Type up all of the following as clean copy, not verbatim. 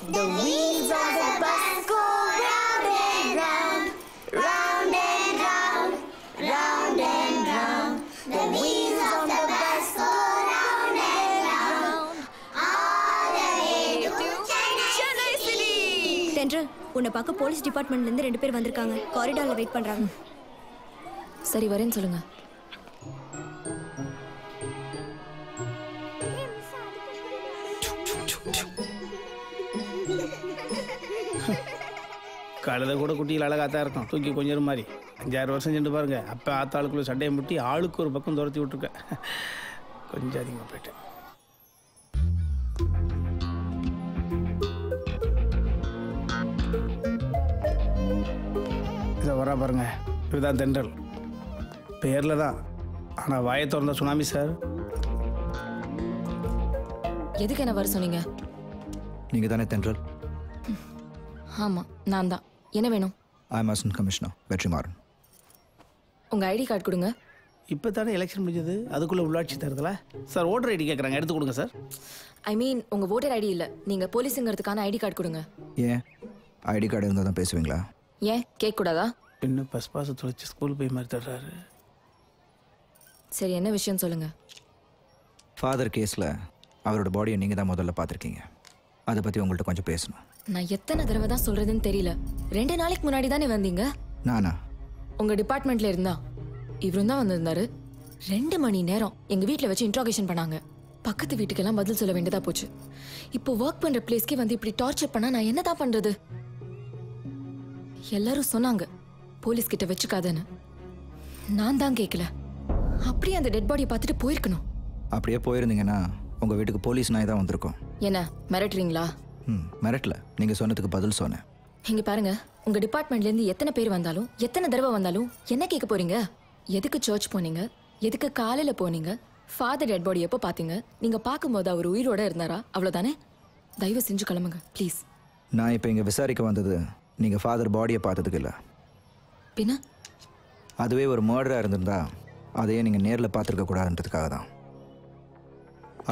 The wheels of the bus go round and round, round and round, round and round. The wheels of the bus go round and round, all the way to Chennai City. தென்றல், உன்னை பார்க்க police டிபார்ட்மெண்ட்ல இருந்து 2 பேர் வந்திருக்காங்க. காரிடார்ல wait பண்றாங்க. சரி, வரேன்னு சொல்லுங்க. கழுத கூட குட்டியில் அழகாத்தான் இருக்கும். தூக்கி கொஞ்சம் மாதிரி 5-6 வருஷம் சென்று பாருங்க. அப்போ ஆத்தாளுக்குள்ள சண்டையை முட்டி ஆளுக்கு ஒரு பக்கம் துரத்தி விட்டுருக்கேன். கொஞ்சம் அதிகமாக போயிட்டேன். இதை வரா பாருங்க, இதுதான் தென்றல். பேரில் தான், ஆனால் வாயை திறந்த சுனாமி சார். எதுக்கு என்ன வர சொன்னீங்க? நீங்க தானே தென்றல்? ஆமா, நான் தான். என்ன வேணும்? I am assistant commissioner Vetrimaaran. உங்க ஐடி கார்டு கொடுங்க. இப்போ தானே எலெக்ஷன் முடிஞ்சது, அதுக்குள்ளே உள்ளாட்சி தருதல சார். ஓட்டர் ஐடி கேட்குறாங்க, எடுத்து கொடுங்க சார். ஐ மீன் உங்க ஓட்டர் ஐடி இல்ல, நீங்க போலீஸுங்கிறதுக்கான ஐடி கார்டு கொடுங்க. ஏன் ஐடி கார்டு இருந்தால் தான் பேசுவீங்களா? ஏன் கேட்க கூடாதா? இன்னும் பஸ் பாச தொலைச்சி ஸ்கூல் போய் மாதிரி தர்றாரு. சரி, என்ன விஷயம் சொல்லுங்க. ஃபாதர் கேஸில் அவரோட பாடியை நீங்கள் தான் முதல்ல பார்த்துருக்கீங்க. அதை பற்றி உங்கள்கிட்ட கொஞ்சம் பேசணும். நான் எத்தனை தடவை தான் சொல்றதுன்னு தெரியல. 2 நாளைக்கு முன்னாடி தானே வந்தீங்க. நானா? உங்க டிபார்ட்மெண்ட்ல இருந்தா இவரும் தான் வந்திருந்தாரு. 2 மணி நேரம் எங்க வீட்டில் வச்சு இன்ட்ராகேஷன் பண்ணாங்க. பக்கத்து வீட்டுக்கெல்லாம் பதில் சொல்ல வேண்டியதா போச்சு. இப்போ ஒர்க் பண்ற பிளேஸ்க்கே வந்து இப்படி டார்ச்சர் பண்ணா நான் என்னதான் பண்றது? எல்லாரும் சொன்னாங்க போலீஸ் கிட்ட வச்சுக்காதன்னு. நான் தான் கேட்கல. அப்படியே அந்த டெட் பாடியை பார்த்துட்டு போயிருக்கணும். அப்படியே போயிருந்தீங்கன்னா உங்கள் வீட்டுக்கு போலீஸ் நாய் தான் வந்திருக்கோம். என்ன மிரட்டுறீங்களா? மிரட்டல, நீங்கள் சொன்னதுக்கு பதில் சொன்னேன். இங்க பாருங்க, உங்க டிபார்ட்மெண்ட்ல இருந்து எத்தனை பேர் வந்தாலும் எத்தனை தடவை வந்தாலும் என்ன கேட்க போறீங்க? எதுக்கு சர்ச் போனீங்க? எதுக்கு காலையில போனீங்க? ஃபாதர் டெட் பாடி எப்போ பார்த்தீங்க? நீங்க பார்க்கும்போது அவர் உயிரோட இருந்தாரா? அவ்வளோதானே. தயவு செஞ்சு கிளம்புங்க ப்ளீஸ். நான் இப்போ இங்கே விசாரிக்க வந்தது நீங்கள் ஃபாதர் பாடியை பார்த்ததுக்கு இல்லை. பின்ன அதுவே ஒரு மர்டராக இருந்திருந்தா அதையே நீங்கள் நேரில் பார்த்துருக்க கூடாதுன்றதுக்காக தான்.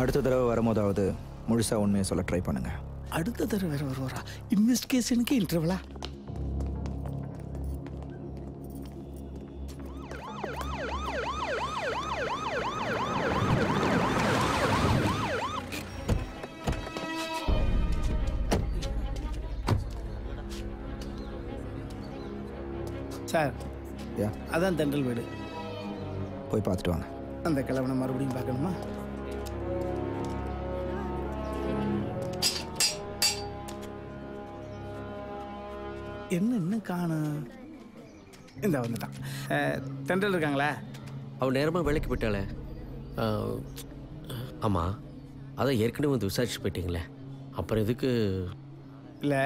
அடுத்த தடவை வரும்போதாவது முழுசாக உண்மையை சொல்ல ட்ரை பண்ணுங்கள். அடுத்த தடவை வேறு வருவாரா? இன்வெஸ்டிகேஷனுக்கு இன்டர்வலா? சார், அதான் தென்றல் வீடு. போய் பார்த்துட்டு வாங்க. அந்த கிழவனை மறுபடியும் பார்க்கணுமா? என்ன இன்னும் காணும்? இந்த வந்துட்டான். தென்றல் இருக்காங்களா? அவன் நேரமாக வேலைக்கு போயிட்டாளே. ஆமாம், அதான் ஏற்கனவே வந்து விசாரிச்சு போயிட்டீங்களே, அப்புறம் எதுக்கு? இல்லை,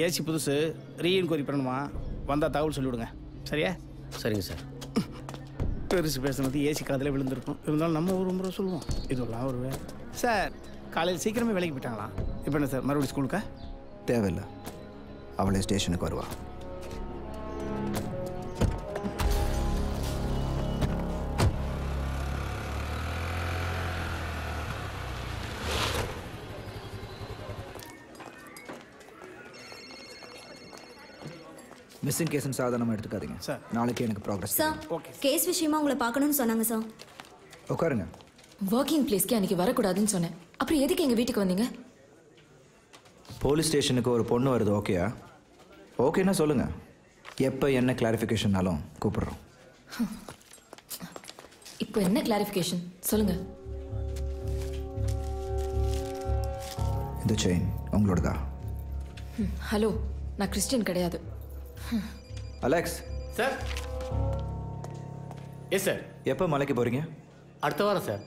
ஏசி புதுசு, ரீஎன்கொயரி பண்ணணுமா? வந்தால் தகவல் சொல்லிவிடுங்க. சரியா? சரிங்க சார். பெருசு பேசுனது ஏசி காதில் விழுந்திருக்கும். இருந்தாலும் நம்ம ஒரு முறை சொல்லுவோம், இதெல்லாம் ஒரு வேலை. சார், காலையில் சீக்கிரமே வேலைக்கு போயிட்டாங்களா? இப்போ என்ன சார், மறுபடியும் ஸ்கூலுக்கா? தேவையில்லை, அவளே ஸ்டேஷனுக்கு வருவா. மிஸ்ஸிங் கேஸ்ன்னு சாதாரணமாக எடுத்துக்காதீங்க சார். நாளைக்கு எனக்கு ப்ராக்ரஸ். சார், கேஸ் விஷயமா உங்களை பார்க்கணும்னு சொன்னாங்க சார். உட்காருங்க. ஒர்க்கிங் பிளேஸ்க்கு அன்னைக்கு வரக்கூடாதுன்னு சொன்னேன். அப்புறம் எதுக்கு எங்க வீட்டுக்கு வந்தீங்க? போலீஸ் ஸ்டேஷனுக்கு ஒரு பொண்ணு வருது, ஓகேயா? ஓகேன்னா சொல்லுங்கள். எப்போ என்ன கிளாரிஃபிகேஷன்னாலும் கூப்பிட்றோம். இப்போ என்ன கிளாரிஃபிகேஷன் சொல்லுங்க. இந்த செயின் உங்களோடதா? ஹலோ, நான் கிறிஸ்டியன் கிடையாது. அலெக்ஸ். சார். Yes sir. எப்போ மலைக்கு போகிறீங்க? அடுத்த வாரம் சார்.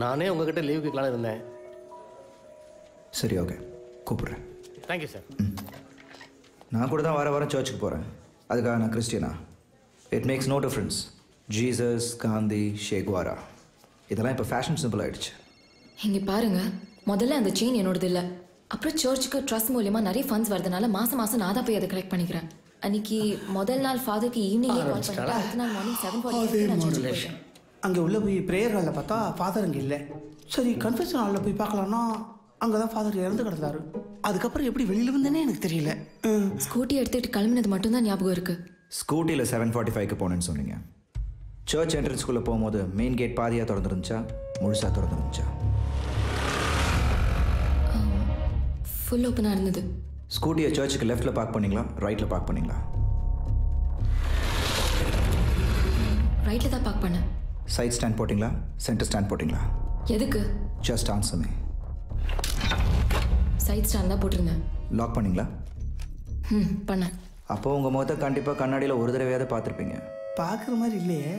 நானே உங்ககிட்ட லீவ் கேட்கலான்னு இருந்தேன். சரி, ஓகே, கூப்பிட்றேன். Thank you sir. நான் கூட தான் வாரம் சர்ச்சுக்கு போகிறேன். அதுக்காக நான் கிறிஸ்டியனா? It makes no difference. Jesus, Gandhi, Che Guevara இதெல்லாம் இப்போ ஃபேஷன் சிம்பிள் ஆகிடுச்சு. இங்கே பாருங்க, முதல்ல அந்த செயின் என்னோடது இல்லை. அப்புறம் சர்ச்சுக்கு ட்ரஸ்ட் மூலியமா நிறைய ஃபண்ட்ஸ் வரதுனால மாதம் நான் தான் போய் அதை கலெக்ட் பண்ணிக்கிறேன். அன்னைக்கு முதல் நாள் ஃபாதருக்கு ஈவினிங்கே கால் பண்ணிட்டு அடுத்த நாள் மார்னிங் 7:40 நான் சர்ச்சுக்கு போயிட்டேன். அங்கே உள்ளே போய் ப்ரேயர் ஹாலில் பார்த்தா ஃபாதர் அங்கே இல்லை. சரி, கன்ஃபெஷன் ஹாலில் போய் பார்க்கலான்னா அங்கே தான் ஃபாதர் இறந்து கிடந்தாரு. அதுக்கப்புறம் எப்படி வெளியில் வந்தேனே எனக்கு தெரியல. ஸ்கூட்டி எடுத்துகிட்டு கிளம்பினது மட்டும்தான் ஞாபகம் இருக்கு. ஸ்கூட்டியில் 7:45க்கு போனேன்னு சொன்னீங்க. சர்ச் என்ட்ரன்ஸ்குள்ளே போகும்போது மெயின் கேட் பாதியாக திறந்துருந்துச்சா முழுசாக திறந்துருந்துச்சா? ஃபுல் ஓப்பனாக இருந்தது. ஸ்கூட்டியை சர்ச்சுக்கு லெஃப்ட்டில் பார்க் பண்ணிங்களா ரைட்டில் பார்க் பண்ணிங்களா? ரைட்டில் தான் பார்க் பண்ணேன். சைட் ஸ்டாண்ட் போட்டிங்களா சென்டர் ஸ்டாண்ட் போட்டிங்களா? எதுக்கு? Just answer me. Side stand தான் போட்டிருந்தேன். லாக் பண்ணிங்களா? பண்ணேன். அப்போ உங்கள் முகத்தை கண்டிப்பாக கண்ணாடியில் ஒரு தடவையாவது பார்த்துருப்பீங்க. பார்க்குற மாதிரி இல்லையே.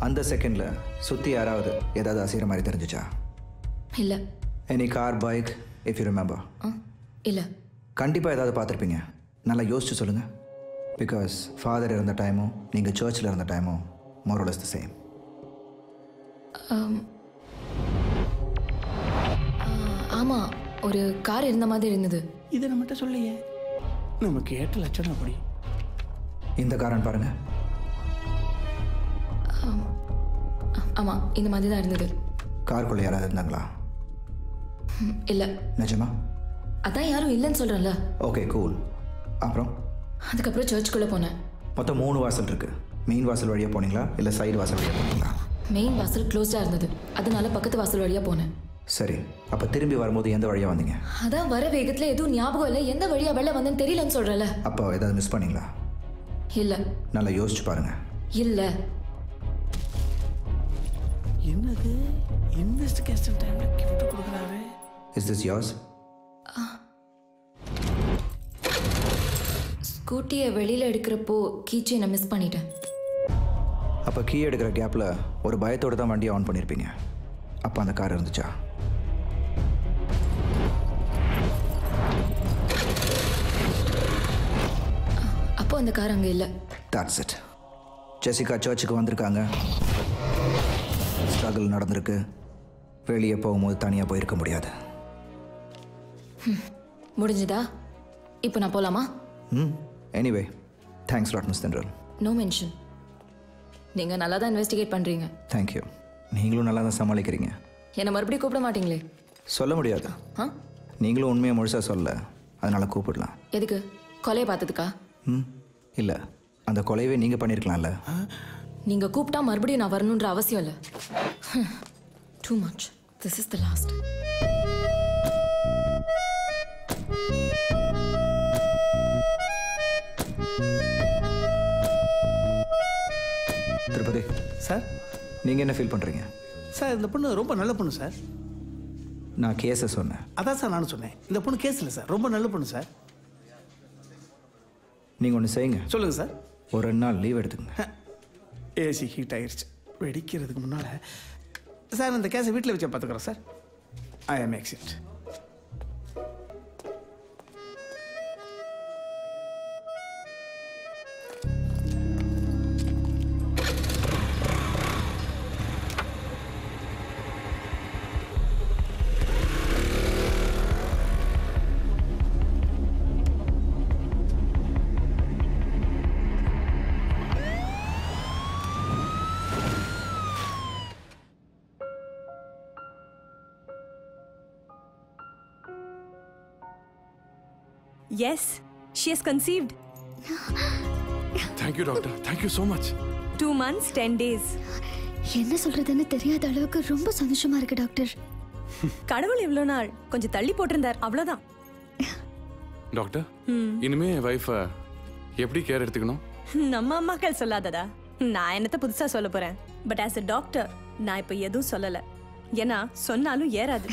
அந்த செகண்டில் சுற்றி யாராவது ஏதாவது அசைகிற மாதிரி தெரிஞ்சிச்சா? இல்லை. Any car bike if you remember? இல்லை. கண்டிப்பாக ஏதாவது பார்த்துருப்பீங்க. நல்லா யோசிச்சு சொல்லுங்கள். பிகாஸ் ஃபாதர் இருந்த டைமும் நீங்கள் சர்ச்சில் இருந்த டைமும் more or less the same. ஆமாம், ஒரு கார் இருந்த மாதிரி இருந்தது. இதை நம்மகிட்ட சொல்லையே. நமக்கு 8 லட்சம் அப்படி. இந்த காரன் பாருங்கள். ஆமாம், இந்த மாதிரி தான் இருந்தது. காருக்குள்ளே யாராவது இருந்தாங்களா? இல்லை. நிஜமா? அதான் யாரும் இல்லைன்னு சொல்கிறேன்ல. Okay cool. அப்புறம் அதுக்கப்புறம் சர்ச்சுக்குள்ளே போனேன். மொத்தம் 3 வாசல் இருக்குது. மெயின் வாசல் வழியாக போனீங்களா இல்லை சைடு வாசல் வழியாக போனீங்களா? மெயின் வாசல் க்ளோஸ்டாக இருந்தது, அதனால பக்கத்து வாசல் வழியாக போனேன். சரி, அப்போ திரும்பி வரும்போது எந்த வழியாக வந்தீங்க? அதான் வர வேகத்தில் எதுவும் ஞாபகம் இல்லை, எந்த வழியாக வெளில வந்தேன்னு தெரியலன்னு சொல்கிறல. அப்போ ஏதாவது மிஸ் பண்ணீங்களா? இல்லை. நல்லா யோசிச்சு பாருங்கள். இல்லை. என்னது இன்வெஸ்டிகேஷன் டைம்ல கிஃப்ட் கொடுக்குறாரு? Is this yours? ஸ்கூட்டியை வெளியில் எடுக்கிறப்போ கீச்செயினை மிஸ் பண்ணிட்டேன். அப்போ கீ எடுக்கிற கேப்பில் ஒரு பயத்தோடு தான் வண்டியை ஆன் பண்ணியிருப்பீங்க. அப்போ அந்த கார் இருந்துச்சா? அப்போ அந்த கார் அங்கே இல்லை. That's it. ஜெசிகா சர்ச்சுக்கு வந்திருக்காங்க, ஸ்ட்ரகிள் நடந்திருக்கு. வெளியே போகும்போது தனியாக போயிருக்க முடியாது. முடிஞ்சுதா? இப்போ நான் போகலாமா? Anyway thanks lot miss Thendral. No mention. நீங்கள் நல்லா தான் இன்வெஸ்டிகேட் பண்ணுறீங்க. தேங்க்யூ. நீங்களும் நல்லா தான் சமாளிக்கிறீங்க. என்னை மறுபடியும் கூப்பிட மாட்டீங்களே? சொல்ல முடியாது. நீங்களும் உண்மையை முழுசாக சொல்ல, அதனால் கூப்பிடலாம். எதுக்கு? கொலையை பார்த்ததுக்கா? இல்லை, அந்த கொலையவே நீங்கள் பண்ணியிருக்கலாம்ல. நீங்கள் கூப்பிட்டா மறுபடியும் நான் வரணுன்ற அவசியம் இல்லை. Too much. This is the last. Tirupati sir, நீங்கள் என்ன ஃபீல் பண்ணுறீங்க? சார் இந்த பொண்ணு ரொம்ப நல்ல பொண்ணு சார். நான் கேஸை சொன்னேன். அதான் சார் நானும் சொன்னேன். இந்த பொண்ணு கேஸ் இல்லை சார், ரொம்ப நல்ல பொண்ணு சார். நீங்கள் ஒன்று செய்யுங்க. சொல்லுங்கள் சார். ஒரு 2 நாள் லீவ் எடுத்துக்கங்க. ஏசி ஹீட் ஆகிடுச்சு. வெடிக்கிறதுக்கு முன்னால் சார் இந்த கேஸை வீட்டில் வச்சு பார்த்துக்குறோம் சார். ஐ ஆம் exit. Yes, she has conceived. Thank you, doctor. Thank you so much. 2 months, 10 days. என்ன சொல்றதுன்னு தெரியாத அளவுக்கு ரொம்ப சந்தோஷமா இருக்கு டாக்டர். கடவுள் இவ்வளோ நாள் கொஞ்சம் தள்ளி போட்டிருந்தார், அவ்வளோதான். டாக்டர், இனிமே என் வைஃபை எப்படி கேர் எடுத்துக்கணும்? நம்ம அம்மாக்கள் சொல்லாததா? நான் என்னத்த புதுசா சொல்ல போறேன். பட் ஆஸ் a டாக்டர் நான் இப்போ எதுவும் சொல்லலை. ஏன்னா சொன்னாலும் ஏறாது.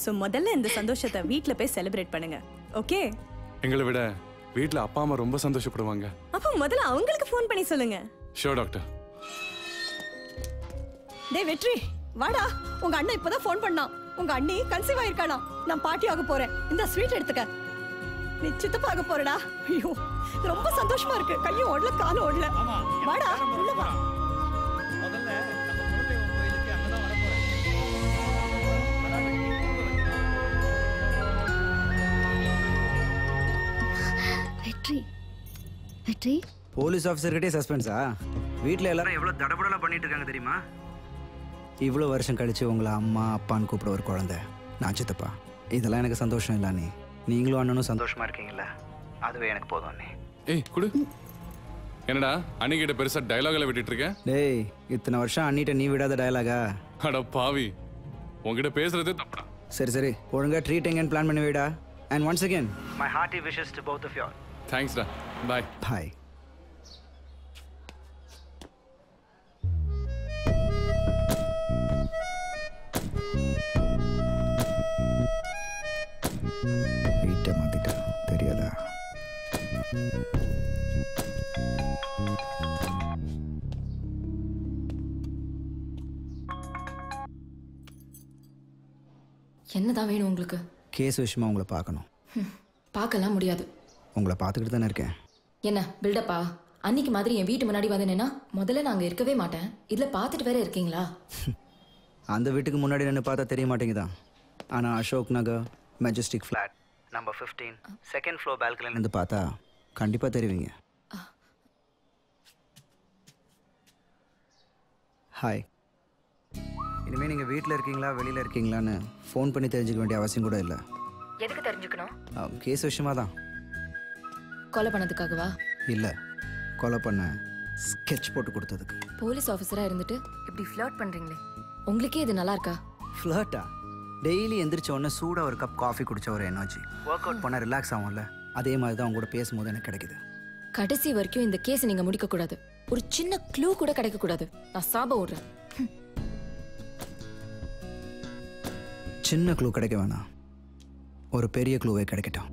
ஸோ முதல்ல இந்த சந்தோஷத்தை வீட்டில் போய் செலிப்ரேட் பண்ணுங்க. ஓகே? எங்களை விட வீட்டில் அப்பா அம்மா ரொம்ப சந்தோஷப்படுவாங்க. அப்போ முதல்ல அவங்களுக்கு ஃபோன் பண்ணி சொல்லுங்க. Sure doctor. டேய் வெற்றி, வாடா. உங்க அண்ணன் இப்பதான் ஃபோன் பண்ணான். உங்க அண்ணி கன்சீவ் ஆயிருக்கானா. நான் பாட்டி ஆக போறேன். இந்த ஸ்வீட் எடுத்துக்க. நீ சித்தப்பாக போறடா. ஐயோ ரொம்ப சந்தோஷமா இருக்கு. கையும் ஓடல காலும் ஓடல. வாடா உள்ள வா. முதல்ல நம்ம குலதெய்வ கோயிலுக்கு அங்கே தான் வரப்போகிறேன். வெற்றி வெற்றி போலீஸ் ஆஃபீஸர்கிட்டே சஸ்பென்ஸா? வீட்டில் எல்லாரும் எவ்வளோ தடபடலாம் பண்ணிட்டு இருக்காங்க தெரியுமா? இவ்வளோ வருஷம் கழித்து உங்களை அம்மா அப்பான்னு கூப்பிட ஒரு குழந்தை, நான் சித்தப்பா. இதெல்லாம் எனக்கு சந்தோஷம் இல்லை அண்ணி. நீங்களும் அண்ணனும் சந்தோஷமாக இருக்கீங்களா? அதுவே எனக்கு போதும் அண்ணி. ஏய் குடு. என்னடா அன்னிக்கிட்ட பெருசாக டைலாகில் விட்டுட்டு இருக்கேன்? டேய், இத்தனை வருஷம் அண்ணிட்ட நீ விடாத டயலாகா? அட பாவி, உங்ககிட்ட பேசுறதே தப்புடா. சரி சரி, ஒழுங்காக ட்ரீட் எங்கேன்னு பிளான் பண்ணி வைடா. And once again my hearty wishes to both of you all. தேங்க்ஸ்டா. பாய். பாய். வீட்டை மாத்திட்டா தெரியாதா? என்னதான் வேணும் உங்களுக்கு? கேஸ் விஷயமா உங்களை பார்க்கணும். பார்க்கலாம் முடியாது. உங்களை பார்த்துக்கிட்டு தானே இருக்கேன். என்ன பில்டப்பா? அன்னைக்கு மாதிரி என் வீட்டு முன்னாடி வந்தேன்னா முதல்ல நான் அங்கே இருக்கவே மாட்டேன். இதில் பார்த்துட்டு வேற இருக்கீங்களா? அந்த வீட்டுக்கு முன்னாடி நின்று பார்த்தா தெரிய மாட்டேங்குதான். ஆனால் Ashok Nagar Majestic flat number 15 second floor பால்கனிலேருந்து பார்த்தா கண்டிப்பாக தெரிவிங்க. ஹாய். இனிமேல் நீங்கள் வீட்டில் இருக்கீங்களா வெளியில் இருக்கீங்களான்னு ஃபோன் பண்ணி தெரிஞ்சுக்க வேண்டிய அவசியம் கூட இல்லை. எதுக்கு தெரிஞ்சுக்கணும்? கேஸ் விஷயமா தான். கொலை பண்ணதுக்காகவா? இல்லை, கொலை பண்ண ஸ்கெட்ச் போட்டு கொடுத்ததுக்கு. போலீஸ் ஆஃபீஸராக இருந்துட்டு இப்படி ஃப்ளர்ட் பண்ணுறீங்களே, உங்களுக்கே இது நல்லா இருக்கா? ஃப்ளர்ட்டா? டெய்லி எந்திரிச்ச உடனே சூடாக ஒரு கப் காஃபி குடிச்ச ஒரு எனர்ஜி, ஒர்க் அவுட் பண்ணால் ரிலாக்ஸ் ஆகும்ல, அதே மாதிரி தான் உங்களோட பேசும்போது எனக்கு கிடைக்குது. கடைசி வரைக்கும் இந்த கேஸ் நீங்கள் முடிக்கக்கூடாது. ஒரு சின்ன க்ளூ கூட கிடைக்கக்கூடாது. நான் சாபம் விடுறேன். சின்ன க்ளூ கிடைக்க வேணாம், ஒரு பெரிய க்ளூவே கிடைக்கட்டும்.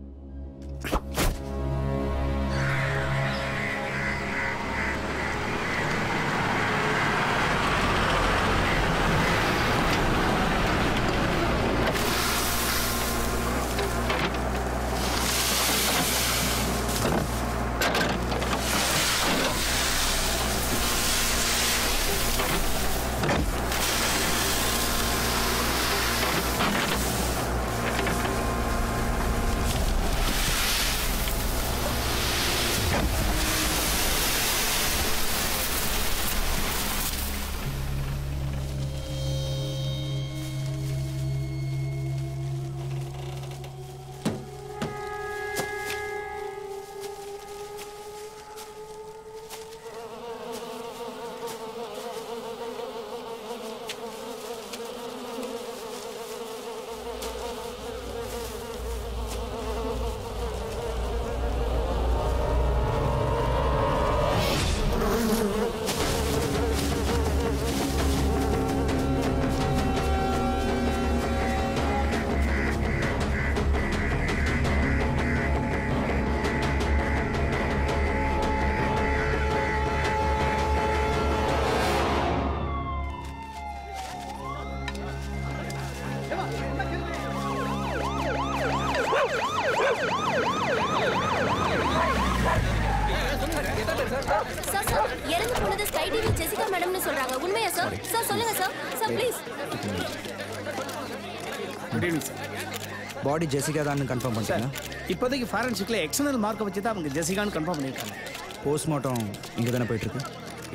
பாடி ஜெசிகா தான் கன்ஃபார்ம் பண்ணிட்டீங்களா? இப்போதைக்கு ஃபாரன்சிக்ல எக்ஸ்டர்னல் மார்க்கை வச்சு தான் அவங்க ஜெசிகான்னு கன்ஃபார்ம் பண்ணியிருக்காங்க. போஸ்ட்மார்ட்டம் இங்கே தானே போயிட்டுருக்கு?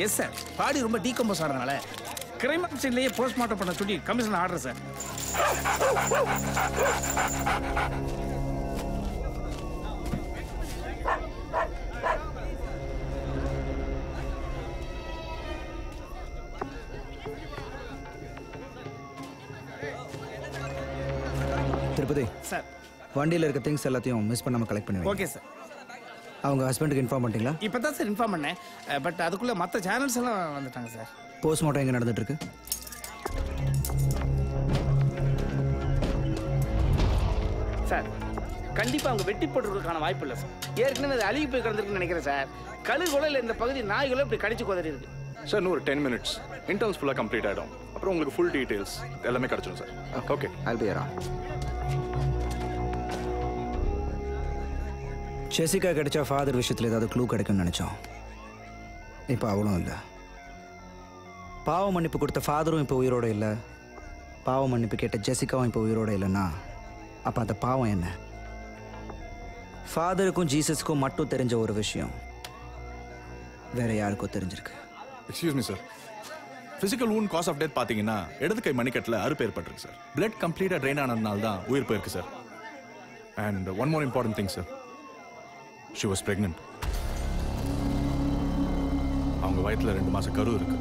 Yes sir. பாடி ரொம்ப டீகம்போஸ் ஆகிறதுனால கிரைம் சீன்லேயே போஸ்ட்மார்ட்டம் பண்ண சொல்லி commission order sir. Tirupati sir, வண்டியில் இருக்க திங்ஸ் எல்லாத்தையும் மிஸ் பண்ணாமல் கலெக்ட் பண்ணுவீங்க. Okay sir. அவங்க ஹஸ்பண்டுக்கு இன்ஃபார்ம் பண்ணிட்டீங்களா? இப்போ தான் சார் இன்ஃபார்ம் பண்ணேன். பட் அதுக்குள்ளே மற்ற சேனல்ஸ் எல்லாம் வந்துட்டாங்க சார். போஸ்ட்மார்ட்டம் எங்கே நடந்துட்டுருக்கு? சார், கண்டிப்பாக அவங்க வெட்டி போட்டுறதுக்கான வாய்ப்பு இல்லை சார். ஏற்கனவே அது அழுகி போய் கிடந்திருக்குன்னு நினைக்கிறேன் சார். கழுகுலையில் இந்த பகுதி நாய்களும் இப்படி கடிச்சு குதறி இருக்கு சார். இன்னும் ஒரு 10 minutes இன்டர்ன்ஸ் ஃபுல்லாக கம்ப்ளீட் ஆகிடும். அப்புறம் உங்களுக்கு ஃபுல் டீட்டெயில்ஸ் எல்லாமே கிடச்சிடும் sir. Okay, I'll be around. Jessica கிடைச்சா ஃபாதர் விஷயத்தில் ஏதாவது க்ளூ கிடைக்கும்னு நினச்சோம். இப்போ அவளும் இல்லை. பாவ மன்னிப்பு கொடுத்த ஃபாதரும் இப்போ உயிரோடு இல்லை. பாவ மன்னிப்பு கேட்ட ஜெசிகாவும் இப்போ உயிரோடு இல்லைன்னா அப்போ அந்த பாவம் என்ன? ஃபாதருக்கும் ஜீசஸுக்கும் மட்டும் தெரிஞ்ச ஒரு விஷயம் வேற யாருக்கும் தெரிஞ்சிருக்கு. Excuse me sir, physical wound cause of death பார்த்தீங்கன்னா இடது கை மணிக்கட்டில் அறுப்பு ஏற்பட்டிருக்கு சார். பிளட் கம்ப்ளீட்டாக ட்ரெயின் ஆனதுனால தான் உயிர் போயிருக்கு sir. And one more important thing sir, she was pregnant. அவங்க வயிற்றில் 2 மாசம் கரு இருக்கு.